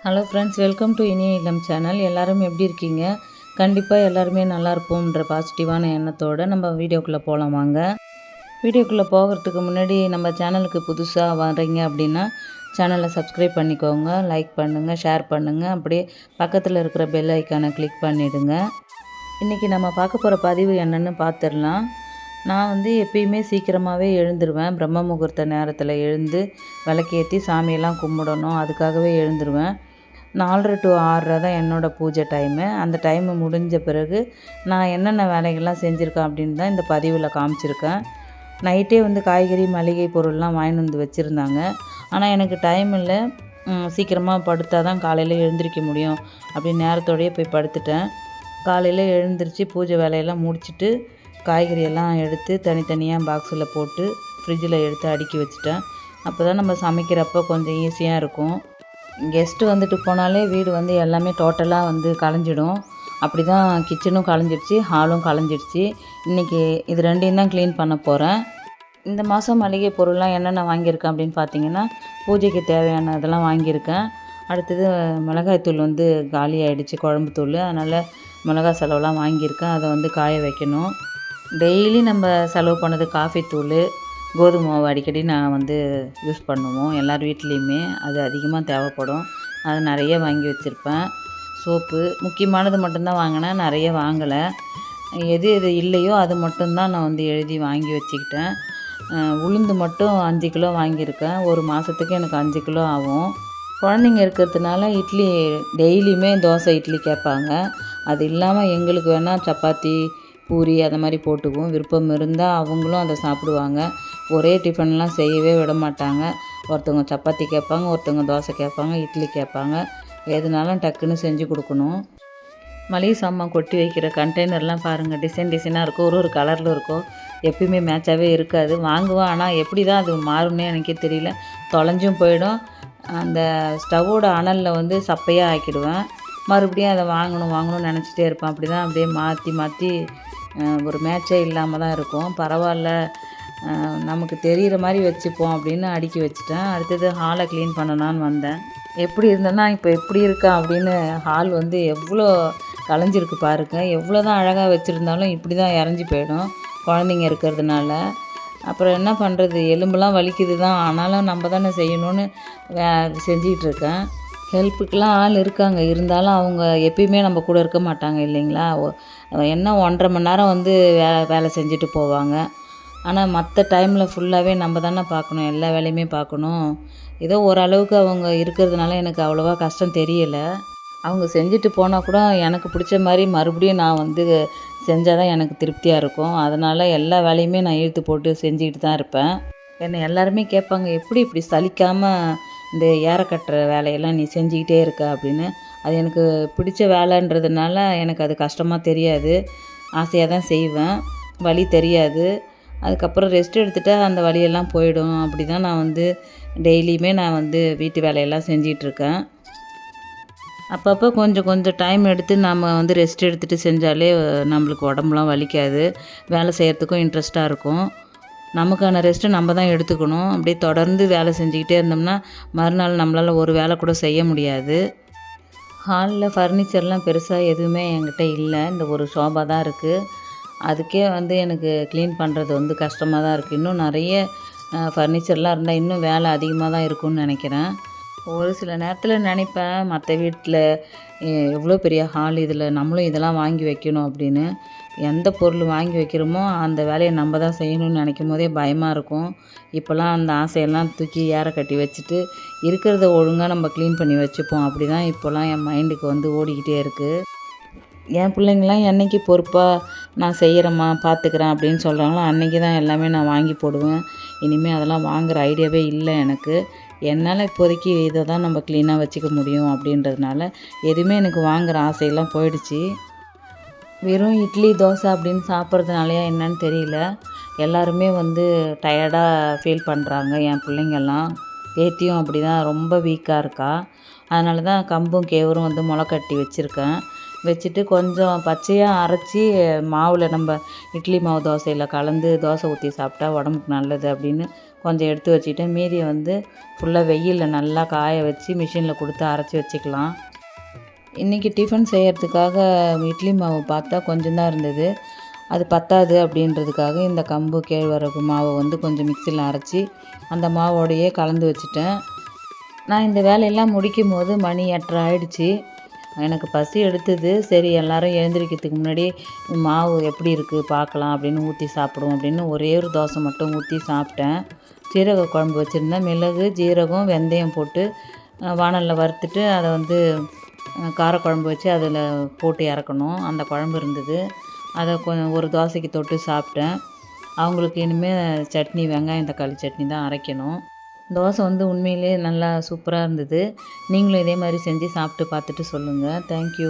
Hello friends, welcome to இனிய இல்லம் channel. எல்லோரும் எப்படி இருக்கீங்க? கண்டிப்பாக எல்லாருமே நல்லா இருப்போம்ன்ற பாசிட்டிவான எண்ணத்தோடு நம்ம வீடியோக்குள்ளே போகலாம் வாங்க. வீடியோக்குள்ளே போகிறதுக்கு முன்னாடி நம்ம சேனலுக்கு புதுசாக வரீங்க அப்படின்னா சேனலை சப்ஸ்கிரைப் பண்ணிக்கோங்க, லைக் பண்ணுங்கள், ஷேர் பண்ணுங்கள். அப்படியே பக்கத்தில் இருக்கிற பெல் ஐக்கானை கிளிக் பண்ணிவிடுங்க. இன்றைக்கி நம்ம பார்க்க போகிற பதிவு என்னென்னு பார்த்துடலாம். நான் எப்பயுமே சீக்கிரமாகவே எழுந்துருவேன். பிரம்ம முகூர்த்த நேரத்தில் எழுந்து விளக்கேற்றி சாமியெல்லாம் கும்பிடணும், அதுக்காகவே எழுந்துருவேன். 4:30 to 6:30 தான் என்னோடய பூஜை டைமு. அந்த டைமு முடிஞ்ச பிறகு நான் என்னென்ன வேலைகள்லாம் செஞ்சுருக்கேன் அப்படின்னு தான் இந்த பதிவில் காமிச்சிருக்கேன். நைட்டே காய்கறி மளிகை பொருள்லாம் வாங்கிட்டு வச்சுருந்தாங்க. ஆனால் எனக்கு டைம் இல்லை, சீக்கிரமாக படுத்தால் தான் காலையில் எழுந்திரிக்க முடியும் அப்படின்னு நேரத்தோடையே போய் படுத்துட்டேன். காலையில் எழுந்திரிச்சு பூஜை வேலையெல்லாம் முடிச்சுட்டு காய்கறியெல்லாம் எடுத்து தனித்தனியாக பாக்ஸில் போட்டு ஃப்ரிட்ஜில் எடுத்து அடுக்கி வச்சுட்டேன். அப்போ தான் நம்ம சமைக்கிறப்போ கொஞ்சம் ஈஸியாக இருக்கும். கெஸ்ட்டு வந்துட்டு போனாலே வீடு எல்லாமே டோட்டலாக கலைஞ்சிடும். அப்படி தான் கிச்சனும் கலைஞ்சிடுச்சு, ஹாலும் கலைஞ்சிடுச்சு. இன்றைக்கி இது ரெண்டையும் தான் க்ளீன் பண்ண போகிறேன். இந்த மாதம் மளிகை பொருள்லாம் என்னென்ன வாங்கியிருக்கேன் அப்படின்னு பார்த்தீங்கன்னா, பூஜைக்கு தேவையான இதெல்லாம் வாங்கியிருக்கேன். அடுத்தது மிளகாய்த்தூள் காலி ஆகிடுச்சு, குழம்பு தூள். அதனால் மிளகாய் செலவுலாம் வாங்கியிருக்கேன். அதை காய வைக்கணும். டெய்லி நம்ம செலவு பண்ணது காஃபி தூள், கோதுமை மாவு அடிக்கடி நான் யூஸ் பண்ணுவோம். எல்லார் வீட்லேயுமே அது அதிகமாக தேவைப்படும். அது நிறைய வாங்கி வச்சுருப்பேன். சோப்பு முக்கியமானது மட்டும்தான் வாங்கினேன், நிறைய வாங்கலை. எது எது இல்லையோ அது மட்டும்தான் நான் எழுதி வாங்கி வச்சுக்கிட்டேன். உளுந்து மட்டும் 5 கிலோ வாங்கியிருக்கேன். ஒரு மாதத்துக்கு எனக்கு 5 கிலோ ஆகும். குழந்தைங்க இருக்கிறதுனால இட்லி டெய்லியுமே தோசை இட்லி கேட்பாங்க. அது இல்லாமல் எங்களுக்கு வேணால் சப்பாத்தி பூரி அதை மாதிரி போட்டுக்குவோம். விருப்பம் இருந்தால் அவங்களும் அதை சாப்பிடுவாங்க. ஒரே டிஃபன்லாம் செய்யவே விட மாட்டாங்க. ஒருத்தவங்க சப்பாத்தி கேட்பாங்க, ஒருத்தவங்க தோசை கேட்பாங்க, இட்லி கேட்பாங்க. எதுனாலும் டக்குன்னு செஞ்சு கொடுக்கணும். மளிகை சாமான் கொட்டி வைக்கிற கண்டெய்னர்லாம் பாருங்கள், டிசைனாக இருக்கும், ஒரு கலரில் இருக்கும். எப்பயுமே மேட்சாகவே இருக்காது. வாங்குவேன், ஆனால் எப்படி தான் அது மாறும்னே எனக்கே தெரியல. தொலைஞ்சும் போயிடும். அந்த ஸ்டவ்வோட அனலில் சப்பையாக ஆக்கிடுவேன். மறுபடியும் அதை வாங்கணும்னு நினச்சிட்டே இருப்பேன். அப்படி தான் அப்படியே மாற்றி ஒரு மேட்சே இல்லாமல் தான் இருக்கும். பரவாயில்ல, நமக்கு தெரிகிற மாதிரி வச்சுப்போம் அப்படின்னு அடுக்கி வச்சுட்டேன். அடுத்தது ஹாலை க்ளீன் பண்ணலான்னு வந்தேன். எப்படி இருந்தேன்னா இப்போ எப்படி இருக்கா அப்படின்னு. ஹால் எவ்வளோ கலைஞ்சிருக்கு பாருங்க. எவ்வளோ தான் அழகாக வச்சுருந்தாலும் இப்படி தான் இறஞ்சி போயிடும் குழந்தைங்க இருக்கிறதுனால. அப்புறம் என்ன பண்ணுறது, எலும்புலாம் வலிக்குது தான், ஆனாலும் நம்ம தானே செய்யணும்னு செஞ்சிகிட்டு இருக்கேன். ஹெல்ப்புக்கெலாம் ஆள் இருக்காங்க, இருந்தாலும் அவங்க எப்பயுமே நம்ம கூட இருக்க மாட்டாங்க இல்லைங்களா. என்ன 1.5 மணி நேரம் வேலை செஞ்சுட்டு போவாங்க. ஆனால் மற்ற டைமில் ஃபுல்லாகவே நம்ம தானே பார்க்கணும், எல்லா வேலையுமே பார்க்கணும். ஏதோ ஓரளவுக்கு அவங்க இருக்கிறதுனால எனக்கு அவ்வளோவா கஷ்டம் தெரியலை. அவங்க செஞ்சுட்டு போனால் கூட எனக்கு பிடிச்ச மாதிரி மறுபடியும் நான் செஞ்சால் தான் எனக்கு திருப்தியாக இருக்கும். அதனால் எல்லா வேலையுமே நான் இழுத்து போட்டு செஞ்சுக்கிட்டு தான் இருப்பேன். என்னை எல்லாருமே கேட்பாங்க, எப்படி இப்படி சலிக்காமல் இந்த ஏற கட்டுற வேலையெல்லாம் நீ செஞ்சுக்கிட்டே இருக்க அப்படின்னு. அது எனக்கு பிடிச்ச வேலைன்றதுனால எனக்கு அது கஷ்டமாக தெரியாது. ஆசையாக தான் செய்வேன், வலி தெரியாது. அதுக்கப்புறம் ரெஸ்ட் எடுத்துகிட்டா அந்த வலியெல்லாம் போயிடும். அப்படி தான் நான் டெய்லியுமே நான் வீட்டு வேலையெல்லாம் செஞ்சிகிட்ருக்கேன். அப்பப்போ கொஞ்சம் டைம் எடுத்து நம்ம ரெஸ்ட் எடுத்துகிட்டு செஞ்சாலே நம்மளுக்கு உடம்புலாம் வலிக்காது. வேலை செய்கிறதுக்கும் இன்ட்ரெஸ்ட்டாக இருக்கும். நமக்கான ரெஸ்ட்டு நம்ம தான் எடுத்துக்கணும். அப்படியே தொடர்ந்து வேலை செஞ்சுக்கிட்டே இருந்தோம்னா மறுநாள் நம்மளால் ஒரு வேலை கூட செய்ய முடியாது. ஹாலில் ஃபர்னிச்சர்லாம் பெருசாக எதுவுமே என்கிட்ட இல்லை. இந்த ஒரு சோபா தான் இருக்குது. அதுக்கே எனக்கு க்ளீன் பண்ணுறது கஷ்டமாக தான் இருக்குது. இன்னும் நிறைய ஃபர்னிச்சர்லாம் இருந்தால் இன்னும் வேலை அதிகமாக தான் இருக்கும்னு நினைக்கிறேன். ஒரு சில நேரத்தில் நினைப்பேன், மற்ற வீட்டில் எவ்வளோ பெரிய ஹால், இதில் நம்மளும் இதெல்லாம் வாங்கி வைக்கணும் அப்படின்னு. எந்த பொருள் வாங்கி வைக்கிறோமோ அந்த வேலையை நம்ம தான் செய்யணும்னு நினைக்கும் போதே பயமாக இருக்கும். இப்போல்லாம் அந்த ஆசையெல்லாம் தூக்கி ஏற கட்டி வச்சுட்டு இருக்கிறத ஒழுங்காக நம்ம க்ளீன் பண்ணி வச்சுப்போம். அப்படி தான் இப்போல்லாம் என் மைண்டுக்கு ஓடிக்கிட்டே இருக்குது. என் பிள்ளைங்களாம் என்றைக்கு பொறுப்பாக நான் செய்கிறேம்மா பார்த்துக்கிறேன் அப்படின்னு சொல்கிறாங்களோ அன்றைக்கி தான் எல்லாமே நான் வாங்கி போடுவேன். இனிமேல் அதெல்லாம் வாங்குகிற ஐடியாவே இல்லை எனக்கு. என்னால் இப்போதைக்கு இதை தான் நம்ம க்ளீனாக வச்சுக்க முடியும் அப்படின்றதுனால எதுவுமே எனக்கு வாங்குகிற ஆசையெல்லாம் போயிடுச்சு. வெறும் இட்லி தோசை அப்படின்னு சாப்பிட்றதுனாலையா என்னன்னு தெரியல, எல்லாருமே டயர்டாக ஃபீல் பண்ணுறாங்க. என் பிள்ளைங்கள்லாம், பேத்தியும் அப்படி தான் ரொம்ப வீக்காக இருக்கா. அதனால தான் கம்பும் கேவரும் முளைக்கட்டி வச்சுருக்கேன். வச்சுட்டு கொஞ்சம் பச்சையாக அரைச்சி மாவில் நம்ம இட்லி மாவு தோசையில் கலந்து தோசை ஊற்றி சாப்பிட்டா உடம்புக்கு நல்லது அப்படின்னு கொஞ்சம் எடுத்து வச்சுக்கிட்டேன். மீதியை வந்து ஃபுல்லாக வெயிலில் நல்லா காய வச்சு மிஷினில் கொடுத்து அரைச்சி வச்சுக்கலாம். இன்றைக்கி டிஃபன் செய்கிறதுக்காக இட்லி மாவு பார்த்தா கொஞ்சம் தான் இருந்தது. அது பத்தாது அப்படின்றதுக்காக இந்த கம்பு கேழ்வரகு மாவை வந்து கொஞ்சம் மிக்சியில் அரைச்சி அந்த மாவோடையே கலந்து வச்சுட்டேன். நான் இந்த வேலையெல்லாம் முடிக்கும் போது மணி 8:30 ஆயிடுச்சு. எனக்கு பசி எடுத்தது. சரி எல்லோரும் எழுந்திரிக்கிறதுக்கு முன்னாடி மாவு எப்படி இருக்குது பார்க்கலாம் அப்படின்னு ஊற்றி சாப்பிடுவோம் அப்படின்னு ஒரே ஒரு தோசை மட்டும் ஊற்றி சாப்பிட்டேன். சீரக குழம்பு வச்சுருந்தேன். மிளகு, ஜீரகம், வெந்தயம் போட்டு வாணலில் வறுத்துட்டு அதை வந்து காரக்குழம்பு வச்சு அதில் போட்டு இறக்கணும். அந்த குழம்பு இருந்தது. அதை ஒரு தோசைக்கு தொட்டு சாப்பிட்டேன். அவங்களுக்கு இனிமேல் சட்னி வெங்காயம் தக்காளி சட்னி தான் அரைக்கணும். தோசை வந்து உண்மையிலே நல்லா சூப்பராக இருந்தது. நீங்களும் இதே மாதிரி செஞ்சு சாப்பிட்டு பார்த்துட்டு சொல்லுங்கள். தேங்க்யூ.